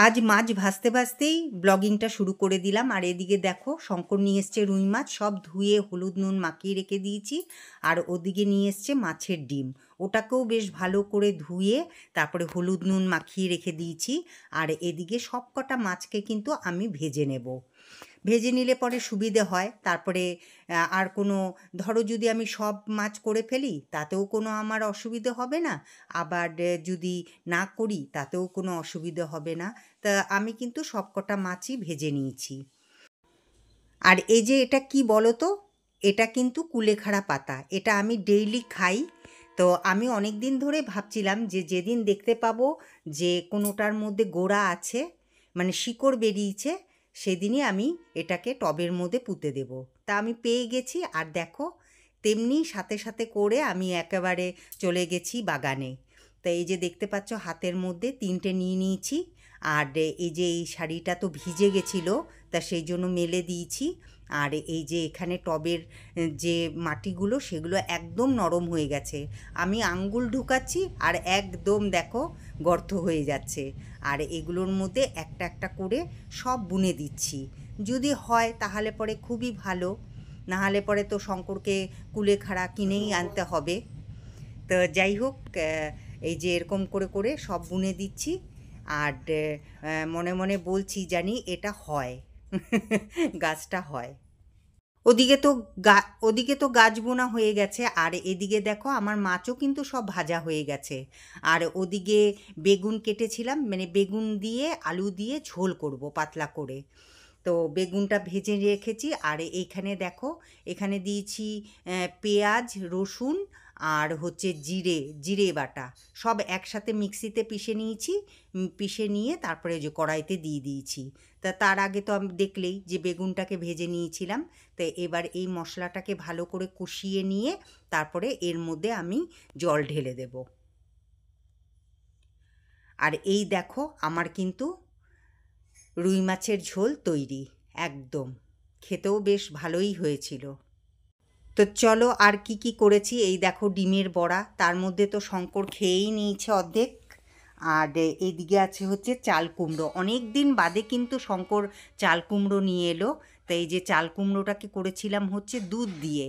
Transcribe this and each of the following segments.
আজ মাছ ভাজতে ভাজতেই ব্লগিংটা শুরু করে দিলাম। আর এদিকে দেখো শঙ্কর নিয়ে এসছে রুই মাছ, সব ধুয়ে হলুদ নুন মাখিয়ে রেখে দিয়েছি। আর ওদিকে নিয়ে এসছে মাছের ডিম, ওটাকেও বেশ ভালো করে ধুয়ে তারপরে হলুদ নুন মাখিয়ে রেখে দিয়েছি। আর এদিকে সব কটা মাছকে কিন্তু আমি ভেজে নেব। ভেজে নিলে পরে সুবিধে হয়। তারপরে আর কোনো ধরো যদি আমি সব মাছ করে ফেলি তাতেও কোনো আমার অসুবিধে হবে না, আবার যদি না করি তাতেও কোনো অসুবিধে হবে না। তা আমি কিন্তু সব কটা মাছই ভেজে নিয়েছি। আর এই যে এটা কি বলো তো, এটা কিন্তু কুলেখাড়া পাতা, এটা আমি ডেইলি খাই। তো আমি অনেক দিন ধরে ভাবছিলাম যে যেদিন দেখতে পাবো যে কোনোটার মধ্যে গোড়া আছে, মানে শিকড় বেরিয়েছে, সেদিনই আমি এটাকে টবের মধ্যে পুঁতে দেব। তা আমি পেয়ে গেছি। আর দেখো তেমনি সাথে সাথে করে আমি একেবারে চলে গেছি বাগানে। তা এই যে দেখতে পাচ্ছ হাতের মধ্যে 3টে নিয়ে নিয়েছি। আর এই যে এই শাড়িটা তো ভিজে গেছিলো, তা সেই জন্য মেলে দিয়েছি। আর এই যে এখানে টবের যে মাটিগুলো সেগুলো একদম নরম হয়ে গেছে, আমি আঙ্গুল ঢুকাচ্ছি আর একদম দেখো গর্ত হয়ে যাচ্ছে। আর এগুলোর মধ্যে একটা একটা করে সব বুনে দিচ্ছি। যদি হয় তাহলে পরে খুবই ভালো, না হলে পরে তো শঙ্করকে কুলেখাড়া কিনেই আনতে হবে। তো যাই হোক, এই যে এরকম করে করে সব বুনে দিচ্ছি। আর মনে মনে বলছি জানি এটা হয় গাছটা হয়। ওদিকে তো গাছ বোনা হয়ে গেছে। আর এদিকে দেখো আমার মাছও কিন্তু সব ভাজা হয়ে গেছে। আর ওদিকে বেগুন কেটেছিলাম, মানে বেগুন দিয়ে আলু দিয়ে ঝোল করব পাতলা করে। তো বেগুনটা ভেজে রেখেছি। আর এইখানে দেখো এখানে দিয়েছি পেঁয়াজ, রসুন আর হচ্ছে জিরে বাটা, সব একসাথে মিক্সিতে পিষে নিয়েছি। পিষে নিয়ে তারপরে যে কড়াইতে দিয়ে দিয়েছি। তা তার আগে তো আমি দেখলেই যে বেগুনটাকে ভেজে নিয়েছিলাম। তো এবার এই মশলাটাকে ভালো করে কষিয়ে নিয়ে তারপরে এর মধ্যে আমি জল ঢেলে দেব। আর এই দেখো আমার কিন্তু রুই মাছের ঝোল তৈরি, একদম খেতেও বেশ ভালোই হয়েছিল। তো চলো আর কি কি করেছি, এই দেখো ডিমের বড়া, তার মধ্যে তো শঙ্কর খেয়েই নিয়েছে অর্ধেক। আর এইদিকে আছে হচ্ছে চাল কুমড়ো, অনেক দিন বাদে কিন্তু শঙ্কর চাল কুমড়ো নিয়ে এলো। তো এই যে চাল কুমড়োটাকে করেছিলাম হচ্ছে দুধ দিয়ে,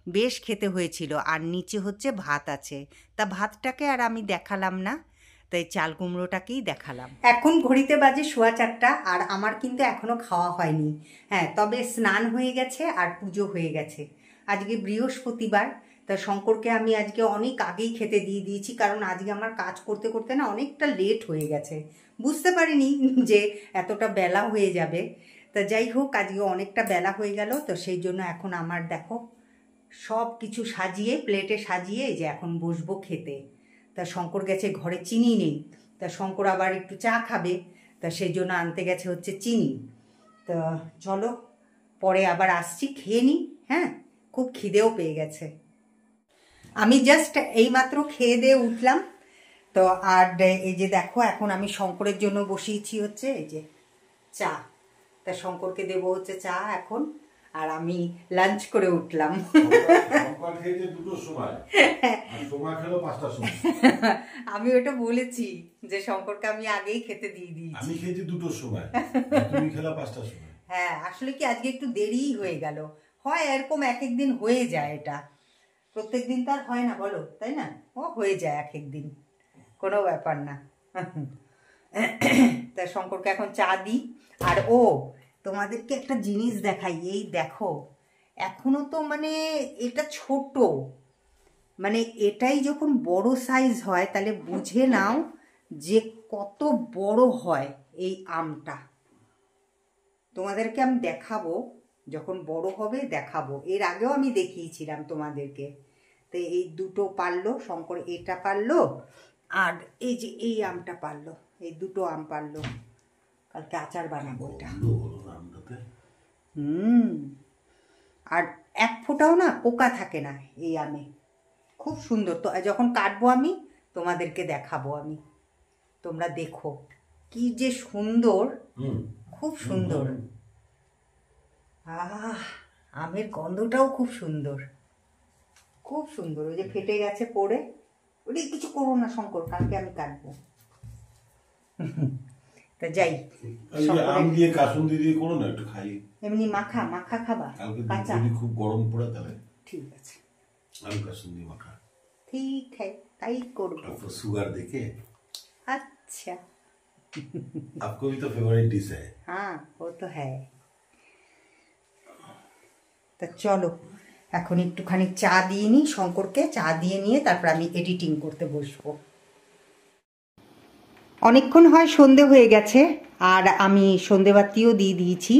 বেশ খেতে হয়েছিল। আর নিচে হচ্ছে ভাত আছে, তা ভাতটাকে আর আমি দেখালাম না, তাই চাল কুমড়োটাকেই দেখালাম। এখন ঘড়িতে বাজে 4:15, আর আমার কিন্তু এখনও খাওয়া হয়নি। হ্যাঁ, তবে স্নান হয়ে গেছে আর পুজো হয়ে গেছে। আজকে বৃহস্পতিবার, তা শঙ্করকে আমি আজকে অনেক আগেই খেতে দিয়ে দিয়েছি, কারণ আজকে আমার কাজ করতে করতে না অনেকটা লেট হয়ে গেছে। বুঝতে পারিনি যে এতটা বেলা হয়ে যাবে। তা যাই হোক, আজকে অনেকটা বেলা হয়ে গেল। তো সেই জন্য এখন আমার দেখো সব কিছু সাজিয়ে প্লেটে সাজিয়ে এই যে এখন বসবো খেতে। তা শঙ্কর গেছে ঘরে, চিনি নেই। তা শঙ্কর আবার একটু চা খাবে, তা সেই জন্য আনতে গেছে হচ্ছে চিনি। তা চলো পরে আবার আসছি, খেয়ে নিই। হ্যাঁ, খুব খিদেও পেয়ে গেছে। আমি জাস্ট এইমাত্র খেয়ে দিয়ে উঠলাম। তো আর এই যে দেখো এখন আমি শঙ্করের জন্য বসিয়েছি হচ্ছে এই যে চা। তা শঙ্করকে দেবো হচ্ছে চা এখন। আর আমি লাঞ্চ করে উঠলাম। আমি ওটা বলেছি যে শঙ্করকে আমি আগেই খেতে দিয়ে দিয়েছি। আমি খেয়েছি 2টোর সময়, তুমি খেলা 5টার সময়। হ্যাঁ, আসলে কি আজকে একটু দেরিই হয়ে গেল। হয় এরকম এক এক দিন হয়ে যায়, এটা প্রত্যেক দিন তো আর হয় না বলো, তাই না? ও হয়ে যায় এক এক দিন, কোনো ব্যাপার না। তা শঙ্করকে এখন চা দিই। আর তোমাদেরকে একটা জিনিস দেখাই, এই দেখো এখনো তো মানে এটা ছোট, মানে এটাই যখন বড় সাইজ হয় তাহলে বুঝে নাও যে কত বড় হয় এই আমটা। তোমাদেরকে আমি দেখাবো, যখন বড় হবে দেখাবো। এর আগেও আমি দেখিয়েছিলাম তোমাদেরকে। তো এই দুটো পারলো শঙ্কর, এটা পারলো আর এই যে এই আমটা পারলো, এই দুটো আম পারলো। কালকে আচার বানাবো এটা। আর এক ফোঁটাও না পোকা থাকে না এই আমে, খুব সুন্দর। তো যখন কাটবো আমি তোমাদেরকে দেখাবো, আমি তোমরা দেখো কি যে সুন্দর, খুব সুন্দর। আমের গন্ধটাও খুব সুন্দর, খুব সুন্দর। ওই যে ফেটে গেছে পড়ে, ওটা কিছু করো না শঙ্কর, কালকে আমি কাটবো। তা যাই, আম দিয়ে কাসুন্দি দিয়ে করো না, একটু খাই। এমনি মাখা মাখা খাবা? কালকে যদি খুব গরম পড়ে তাহলে ঠিক আছে, আম কাসুন্দি মাখা। ঠিক है, তাই করবো। तो शुगर देखे? अच्छा, आपको भी तो फेवरेट डिश है। हाँ वो तो है। তা চলো এখন একটুখানি চা দিয়ে নিই শঙ্করকে, চা দিয়ে নিয়ে তারপর আমি এডিটিং করতে বসবো। অনেকক্ষণ হয় সন্ধে হয়ে গেছে, আর আমি সন্ধেবাতিও দিয়ে দিয়েছি।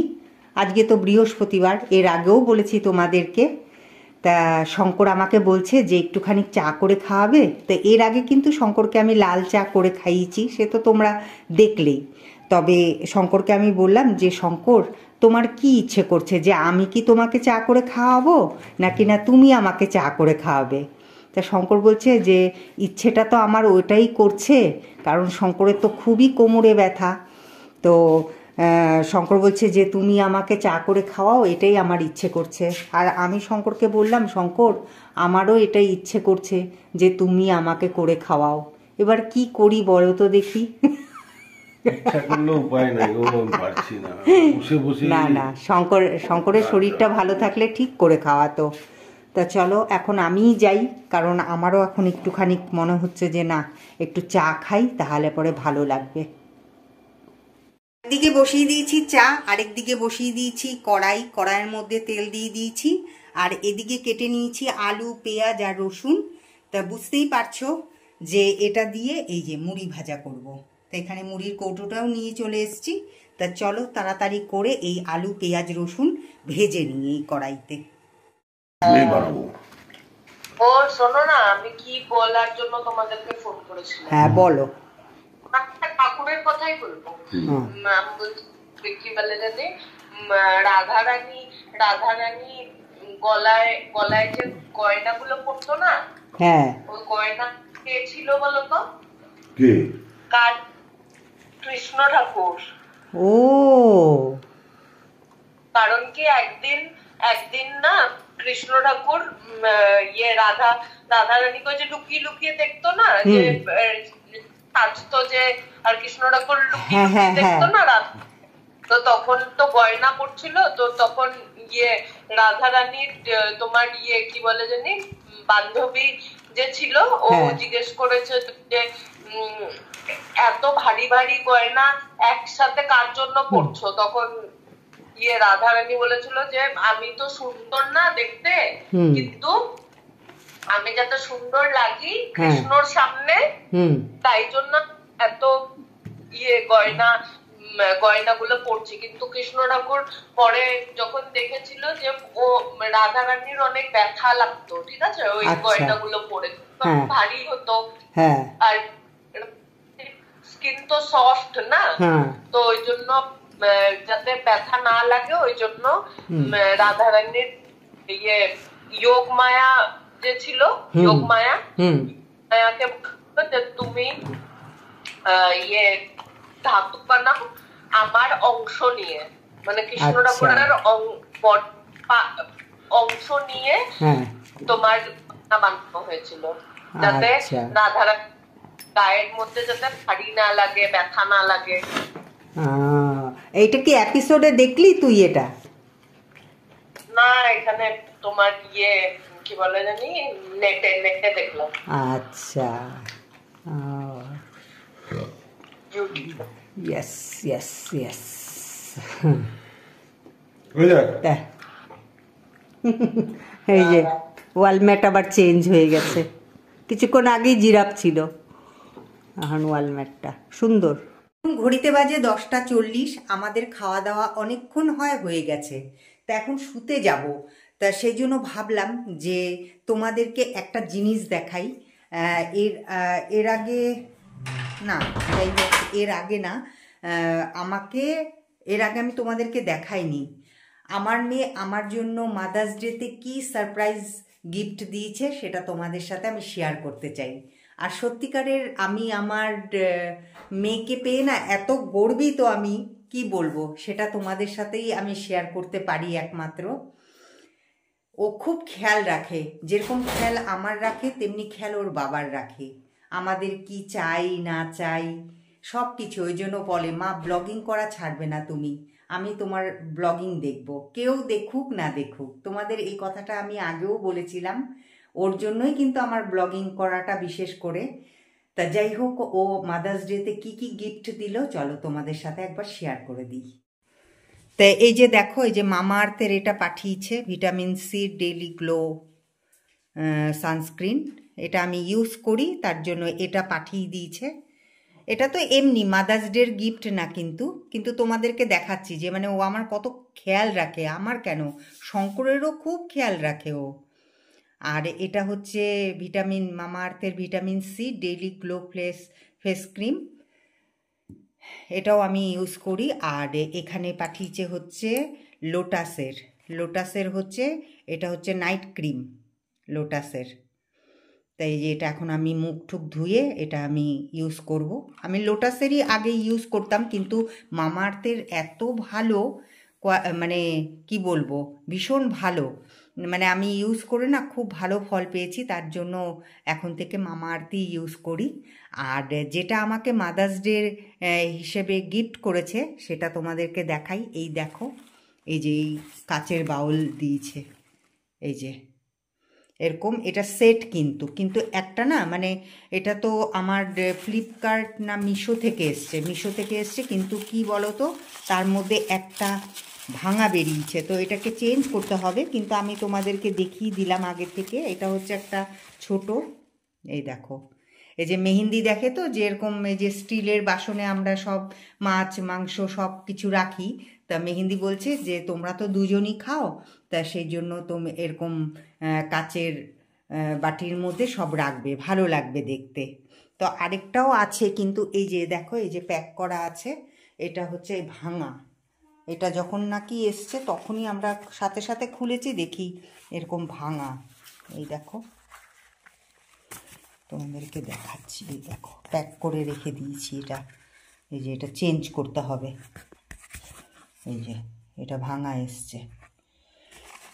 আজকে তো বৃহস্পতিবার, এর আগেও বলেছি তোমাদেরকে। তা শঙ্কর আমাকে বলছে যে একটুখানি চা করে খাওয়াবে। তো এর আগে কিন্তু শঙ্করকে আমি লাল চা করে খাইয়েছি, সে তো তোমরা দেখলেই। তবে শঙ্করকে আমি বললাম যে শঙ্কর, তোমার কি ইচ্ছে করছে, যে আমি কি তোমাকে চা করে খাওয়াবো নাকি না তুমি আমাকে চা করে খাওয়াবে? তা শঙ্কর বলছে যে ইচ্ছেটা তো আমার ওটাই করছে, কারণ শঙ্করের তো খুবই কোমরে ব্যথা। তো শঙ্কর বলছে যে তুমি আমাকে চা করে খাওয়াও, এটাই আমার ইচ্ছে করছে। আর আমি শঙ্করকে বললাম, শঙ্কর আমারও এটাই ইচ্ছে করছে যে তুমি আমাকে করে খাওয়াও। এবার কি করি বলো তো দেখি। না না, শঙ্করের শরীরটা ভালো থাকলে ঠিক করে খাওয়াতো। তা চলো এখন আমিই যাই, কারণ আমারও এখন একটুখানি মনে হচ্ছে যে না, একটু চা খাই, তাহলে পরে ভালো লাগবে। একদিকে বসিয়ে দিয়েছি চা, আরেকদিকে বসিয়ে দিয়েছি কড়াইয়ের মধ্যে তেল দিয়ে দিয়েছি, আর এদিকে কেটে নিয়েছি আলু, পেঁয়াজ আর রসুন। তা বুঝতেই পারছো যে এটা দিয়ে এই যে মুড়ি ভাজা করব। তো এখানে মুড়ির কৌটোটাও নিয়ে চলে এসেছি। তা চলো তাড়াতাড়ি করে এই আলু, পেঁয়াজ, রসুন ভেজে নিই এই কড়াইতে। ও শোনো না, আমি কি বলার জন্য তোমাদেরকে ফোন করেছিলাম? হ্যাঁ বলো। ঠাকুরের কথাই বলবো। কি বলে জানি, রাধারানী গলায় গলায় যে গয়নাগুলো পরতো না, হ্যাঁ, ওই গয়না কে ছিল বলতো? কে? কার? কৃষ্ণ ঠাকুর। ও, কারণ কি একদিন না কৃষ্ণ ঠাকুর ইয়ে রাধারানীকে যে লুকিয়ে লুকিয়ে দেখতো না, যে সাজতো যে, আর কৃষ্ণ ঠাকুর লুকিয়ে লুকিয়ে দেখতো না, তো তখন তো গয়না পড়ছিল। তো তখন ইয়ে রাধারানীর তোমার ইয়ে কি বলে জানি বান্ধবী যে ছিল, ও জিজ্ঞেস করেছে যে এত ভারী ভারী গয়না একসাথে কার জন্য পড়ছো? তখন ইয়ে রাধারানী বলেছিল যে আমি তো সুন্দর না দেখতে, কিন্তু আমি যাতে সুন্দর লাগি কৃষ্ণর সামনে, তাই জন্য এত ইয়ে গয়নাগুলো পড়ছি। কিন্তু কৃষ্ণ ঠাকুর পরে যখন দেখেছিল যে ও রাধারানীর অনেক ব্যথা লাগতো, ঠিক আছে, ওই গয়নাগুলো পরে ভারী হতো, আর স্কিন তো সফট না, তো ওই জন্য যাতে ব্যথা না লাগে ওই জন্য রাধারানীর ইয়ে যোগ মায়া যে ছিল, যোগ মায়াকে যে তুমি ইয়ে ধাতু বানাও আমার অংশ নিয়ে, মানে কৃষ্ণ ঠাকুরের অংশ নিয়ে তোমার বানানো হয়েছিল, যাতে রাধারানী গায়ের মধ্যে যাতে ভারী না লাগে, ব্যথা না লাগে। এইটা কি এপিসোডে দেখলি তুই? এটা না, এখানে তোমার ইয়ে কি বলে জানি নেটে দেখলাম। আচ্ছা, ইয়েস ইয়েস ইয়েস। এই যে ওয়ালমেট আবার চেঞ্জ হয়ে গেছে, কিছুক্ষণ আগেই জিরাফ ছিল, এখন ওয়ালমেটটা সুন্দর। ঘড়িতে বাজে 10:40। আমাদের খাওয়া দাওয়া অনেকক্ষণ হয়ে গেছে, তা এখন শুতে যাব। তা সেই জন্য ভাবলাম যে তোমাদেরকে একটা জিনিস দেখাই। এর আগে না, যাই হোক, এর আগে আমি তোমাদেরকে দেখাইনি। আমার মেয়ে আমার জন্য মাদার্স ডেতে কি সারপ্রাইজ গিফট দিয়েছে সেটা তোমাদের সাথে আমি শেয়ার করতে চাই। আর সত্যিকারের আমি আমার মেয়েকে পেয়ে না এত গর্বিত, আমি কি বলবো, সেটা তোমাদের সাথেই আমি শেয়ার করতে পারি একমাত্র। ও খুব খেয়াল রাখে, যেরকম খেয়াল আমার রাখে তেমনি খেয়াল ওর বাবার রাখে। আমাদের কি চাই না চাই সব কিছু। ওই জন্য বলে মা ব্লগিং করা ছাড়বে না তুমি, আমি তোমার ব্লগিং দেখব, কেউ দেখুক না দেখুক। তোমাদের এই কথাটা আমি আগেও বলেছিলাম, ওর জন্যই কিন্তু আমার ব্লগিং করাটা বিশেষ করে। তা যাই হোক, ও মাদার্স ডেতে কি কি গিফট দিল চলো তোমাদের সাথে একবার শেয়ার করে দিই। তা এই যে দেখো, এই যে মামা আর্থের এটা পাঠিয়েছে, vitamin C daily glow sunscreen. এটা আমি ইউজ করি, তার জন্য এটা পাঠিয়ে দিয়েছে। এটা তো এমনি মাদার্স ডের গিফট না, কিন্তু তোমাদেরকে দেখাচ্ছি যে মানে ও আমার কত খেয়াল রাখে, আমার কেন শঙ্করেরও খুব খেয়াল রাখে ও। আর এটা হচ্ছে মামা আর্থের vitamin C daily glow face cream, এটাও আমি ইউজ করি। আর এখানে পাঠিয়েছে হচ্ছে লোটাসের হচ্ছে, এটা হচ্ছে নাইট ক্রিম লোটাসের। তাই যে এটা এখন আমি মুখ টুক ধুয়ে এটা আমি ইউজ করব। আমি লোটাসেরই আগে ইউজ করতাম, কিন্তু মামা আর্থের এত ভালো, মানে কি বলবো, ভীষণ ভালো, মানে আমি ইউজ করে না খুব ভালো ফল পেয়েছি, তার জন্য এখন থেকে মামা আর্থই ইউজ করি। আর যেটা আমাকে মাদার্স ডে হিসেবে গিফট করেছে সেটা তোমাদেরকে দেখাই। এই দেখো, এই যে এই কাচের বাউল দিয়েছে, এই যে এরকম, এটা সেট কিন্তু একটা না, মানে এটা তো আমার ফ্লিপকার্ট না মিশো থেকে এসছে, কিন্তু কি বলো তো, তার মধ্যে একটা ভাঙা বেরিয়েছে, তো এটাকে চেঞ্জ করতে হবে। কিন্তু আমি তোমাদেরকে দেখিয়ে দিলাম আগে থেকে। এটা হচ্ছে একটা ছোট, এই দেখো, এই যে মেহেন্দি দেখে তো, যেরকম এই যে স্টিলের বাসনে আমরা সব মাছ মাংস সব কিছু রাখি, তা মেহেন্দি বলছে যে তোমরা তো দুজনই খাও, তা সেই জন্য তুমি এরকম কাচের বাটির মধ্যে সব রাখবে, ভালো লাগবে দেখতে। তো আরেকটাও আছে, কিন্তু এই যে দেখো, এই যে প্যাক করা আছে, এটা হচ্ছে ভাঙা। এটা যখন নাকি এসছে তখনই আমরা সাথে সাথে খুলেছি, দেখি এরকম ভাঙা। এই দেখো, তোমাদেরকে দেখাচ্ছি, এই দেখো প্যাক করে রেখে দিয়েছি এটা। এই যে এটা চেঞ্জ করতে হবে, এই যে এটা ভাঙা এসছে।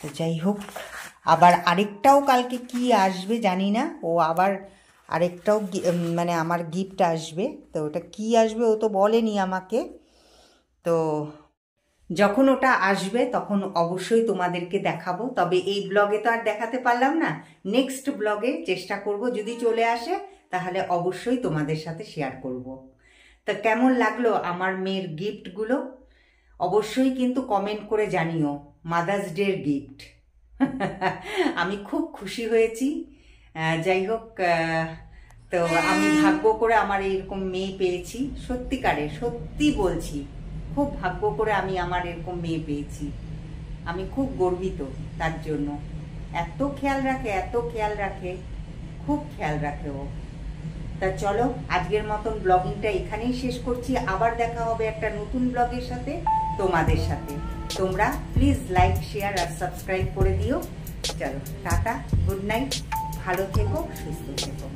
তো যাই হোক, আবার আরেকটাও কালকে কি আসবে জানি না, ও আবার আরেকটাও মানে আমার গিফট আসবে। তো ওটা কি আসবে ও তো বলেনি আমাকে, তো যখন ওটা আসবে তখন অবশ্যই তোমাদেরকে দেখাবো। তবে এই ব্লগে তো আর দেখাতে পারলাম না, নেক্সট ব্লগে চেষ্টা করব, যদি চলে আসে তাহলে অবশ্যই তোমাদের সাথে শেয়ার করব। তা কেমন লাগলো আমার মেয়ের গিফটগুলো অবশ্যই কিন্তু কমেন্ট করে জানিও, মাদার্স ডের গিফট। আমি খুব খুশি হয়েছি। যাই হোক, তো আমি ভাগ্য করে আমার এরকম মেয়ে পেয়েছি, সত্যিকারে সত্যি বলছি, খুব ভাগ্য করে আমি আমার এরকম মেয়ে পেয়েছি। আমি খুব গর্বিত তার জন্য। এত খেয়াল রাখে, খুব খেয়াল রাখে ও। তা চলো, আজকের মতন ব্লগিংটা এখানেই শেষ করছি। আবার দেখা হবে একটা নতুন ব্লগের সাথে তোমাদের সাথে। তোমরা প্লিজ লাইক, শেয়ার আর সাবস্ক্রাইব করে দিও। চলো টাটা, গুড নাইট, ভালো থেকো, সুস্থ থেকো।